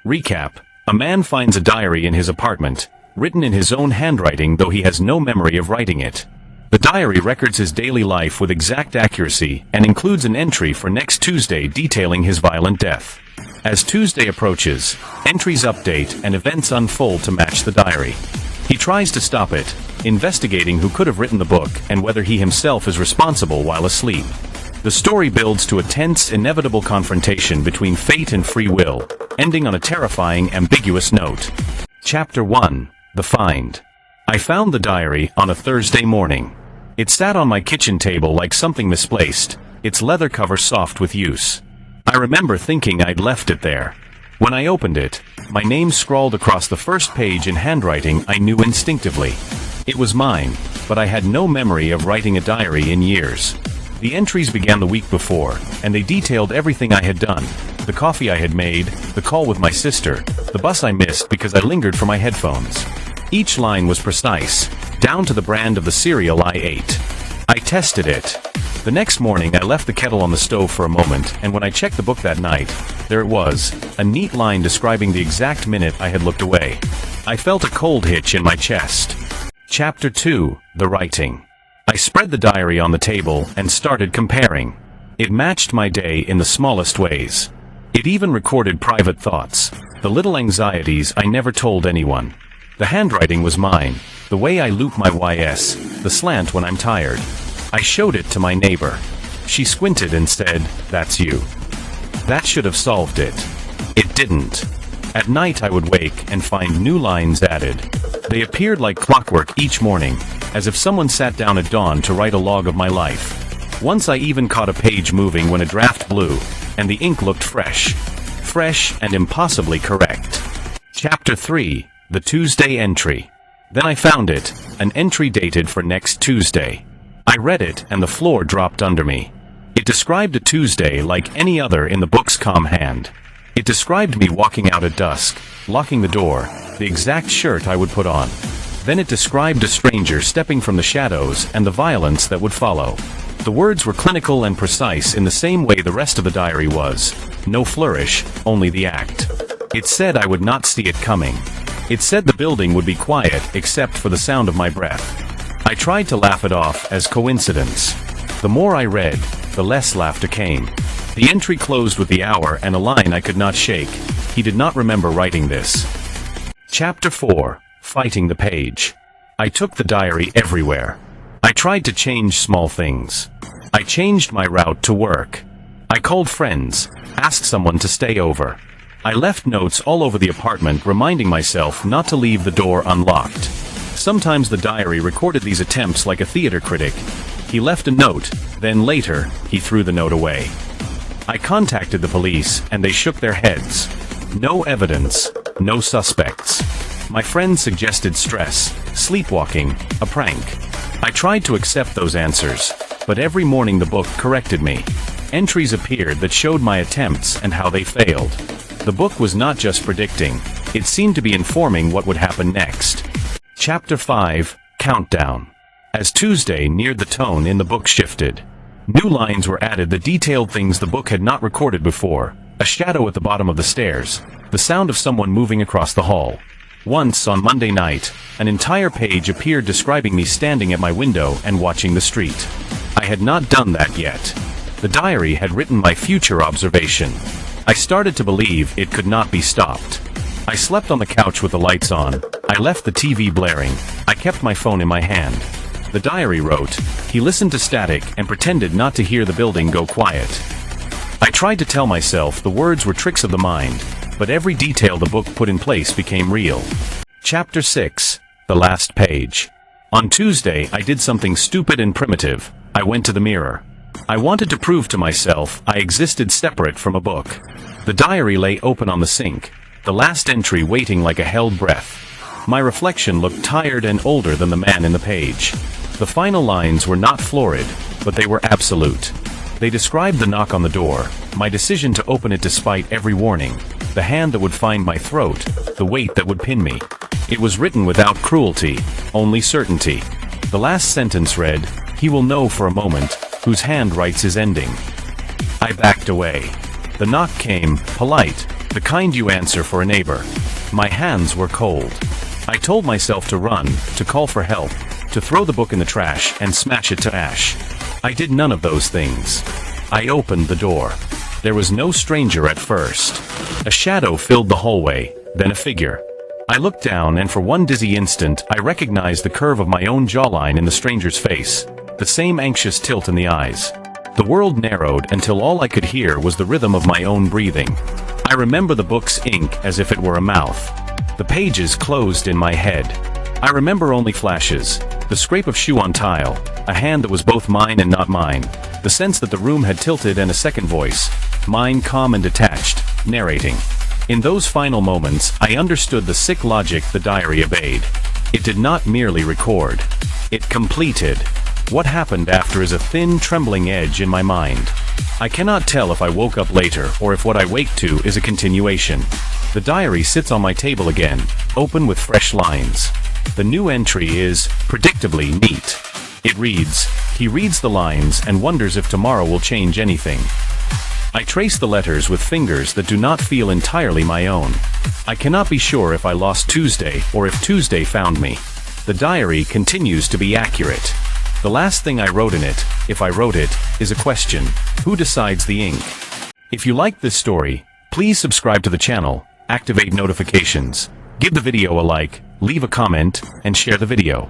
Recap: a man finds a diary in his apartment, written in his own handwriting though he has no memory of writing it. The diary records his daily life with exact accuracy and includes an entry for next Tuesday detailing his violent death. As Tuesday approaches, entries update and events unfold to match the diary. He tries to stop it, investigating who could have written the book and whether he himself is responsible while asleep. The story builds to a tense, inevitable confrontation between fate and free will, ending on a terrifying, ambiguous note. Chapter 1: The Find. I found the diary on a Thursday morning. It sat on my kitchen table like something misplaced, its leather cover soft with use. I remember thinking I'd left it there. When I opened it, my name scrawled across the first page in handwriting I knew instinctively. It was mine, but I had no memory of writing a diary in years. The entries began the week before, and they detailed everything I had done: the coffee I had made, the call with my sister, the bus I missed because I lingered for my headphones. Each line was precise, down to the brand of the cereal I ate. I tested it. The next morning I left the kettle on the stove for a moment, and when I checked the book that night, there it was, a neat line describing the exact minute I had looked away. I felt a cold hitch in my chest. Chapter 2: The Writing. I spread the diary on the table and started comparing. It matched my day in the smallest ways. It even recorded private thoughts, the little anxieties I never told anyone. The handwriting was mine, the way I loop my Ys, the slant when I'm tired. I showed it to my neighbor. She squinted and said, "That's you." That should have solved it. It didn't. At night I would wake and find new lines added. They appeared like clockwork each morning, as if someone sat down at dawn to write a log of my life. Once I even caught a page moving when a draft blew, and the ink looked fresh. Fresh and impossibly correct. Chapter 3: The Tuesday Entry. Then I found it, an entry dated for next Tuesday. I read it and the floor dropped under me. It described a Tuesday like any other in the book's calm hand. It described me walking out at dusk, locking the door, the exact shirt I would put on. Then it described a stranger stepping from the shadows and the violence that would follow. The words were clinical and precise in the same way the rest of the diary was. No flourish, only the act. It said I would not see it coming. It said the building would be quiet except for the sound of my breath. I tried to laugh it off as coincidence. The more I read, the less laughter came. The entry closed with the hour and a line I could not shake. He did not remember writing this. Chapter 4: Fighting the Page. I took the diary everywhere. I tried to change small things. I changed my route to work. I called friends, asked someone to stay over. I left notes all over the apartment reminding myself not to leave the door unlocked. Sometimes the diary recorded these attempts like a theater critic. He left a note, then later, he threw the note away. I contacted the police, and they shook their heads. No evidence, no suspects. My friends suggested stress, sleepwalking, a prank. I tried to accept those answers, but every morning the book corrected me. Entries appeared that showed my attempts and how they failed. The book was not just predicting, it seemed to be informing what would happen next. Chapter 5: Countdown. As Tuesday neared, the tone in the book shifted. New lines were added that detailed things the book had not recorded before: a shadow at the bottom of the stairs, the sound of someone moving across the hall. Once, on Monday night, an entire page appeared describing me standing at my window and watching the street. I had not done that yet. The diary had written my future observation. I started to believe it could not be stopped. I slept on the couch with the lights on. I left the TV blaring. I kept my phone in my hand. The diary wrote, "He listened to static and pretended not to hear the building go quiet." I tried to tell myself the words were tricks of the mind, but every detail the book put in place became real. Chapter 6: The Last Page. On Tuesday I did something stupid and primitive. I went to the mirror. I wanted to prove to myself I existed separate from a book. The diary lay open on the sink, the last entry waiting like a held breath. My reflection looked tired and older than the man in the page. The final lines were not florid, but they were absolute. They described the knock on the door, my decision to open it despite every warning, the hand that would find my throat, the weight that would pin me. It was written without cruelty, only certainty. The last sentence read, "He will know for a moment, whose hand writes his ending." I backed away. The knock came, polite, the kind you answer for a neighbor. My hands were cold. I told myself to run, to call for help, to throw the book in the trash and smash it to ash. I did none of those things. I opened the door. There was no stranger at first. A shadow filled the hallway, then a figure. I looked down, and for one dizzy instant I recognized the curve of my own jawline in the stranger's face, the same anxious tilt in the eyes. The world narrowed until all I could hear was the rhythm of my own breathing. I remember the book's ink as if it were a mouth. The pages closed in my head. I remember only flashes, the scrape of shoe on tile, a hand that was both mine and not mine, the sense that the room had tilted, and a second voice, mine calm and detached, narrating. In those final moments, I understood the sick logic the diary obeyed. It did not merely record. It completed. What happened after is a thin, trembling edge in my mind. I cannot tell if I woke up later or if what I wake to is a continuation. The diary sits on my table again, open with fresh lines. The new entry is, predictably, neat. It reads, "He reads the lines and wonders if tomorrow will change anything." I trace the letters with fingers that do not feel entirely my own. I cannot be sure if I lost Tuesday or if Tuesday found me. The diary continues to be accurate. The last thing I wrote in it, if I wrote it, is a question: who decides the ink? If you like this story, please subscribe to the channel, activate notifications, give the video a like, leave a comment, and share the video.